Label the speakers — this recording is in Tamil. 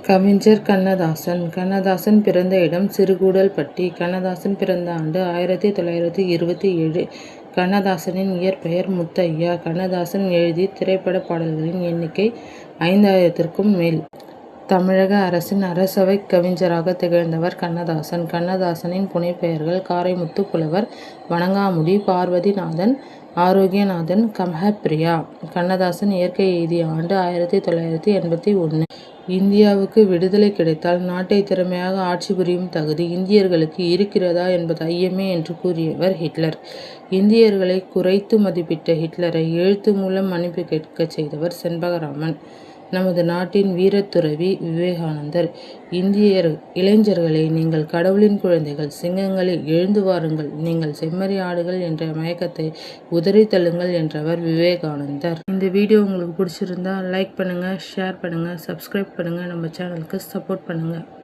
Speaker 1: கவிஞர் கண்ணதாசன். கண்ணதாசன் பிறந்த இடம் சிறுகூடல்பட்டி. கண்ணதாசன் பிறந்த ஆண்டு 1927. கண்ணதாசனின் இயற்பெயர் முத்தையா. கண்ணதாசன் எழுதிய திரைப்பட பாடல்களின் எண்ணிக்கை 5000க்கும் மேல். தமிழக அரசின் அரசவை கவிஞராக திகழ்ந்தவர் கண்ணதாசன். கண்ணதாசனின் புனைப்பெயர்கள் காரைமுத்து புலவர், வணங்காமுடி, பார்வதிநாதன், ஆரோக்கியநாதன், கமஹப்பிரியா. கண்ணதாசன் இயற்கை எய்திய ஆண்டு 1981. இந்தியாவுக்கு விடுதலை கிடைத்தால் நாட்டை திறமையாக ஆட்சி புரியும் தகுதி இந்தியர்களுக்கு இருக்கிறதா என்பது ஐயமே என்று கூறியவர் ஹிட்லர். இந்தியர்களை குறைத்து மதிப்பிட்ட ஹிட்லரை எழுத்து மூலம் மன்னிப்பு கேட்கச் செய்தவர் செண்பகராமன். நமது நாட்டின் வீரத்துறவி விவேகானந்தர். இளைஞர்களே, நீங்கள் கடவுளின் குழந்தைகள், சிங்கங்களே எழுந்து வாருங்கள், நீங்கள் செம்மறி ஆடுகள் என்ற மயக்கத்தை உதறி தள்ளுங்கள் என்றவர் விவேகானந்தர். இந்த வீடியோ உங்களுக்கு பிடிச்சிருந்தா லைக் பண்ணுங்க, ஷேர் பண்ணுங்க, சப்ஸ்கிரைப் பண்ணுங்க, நம்ம சேனலுக்கு சப்போர்ட் பண்ணுங்க.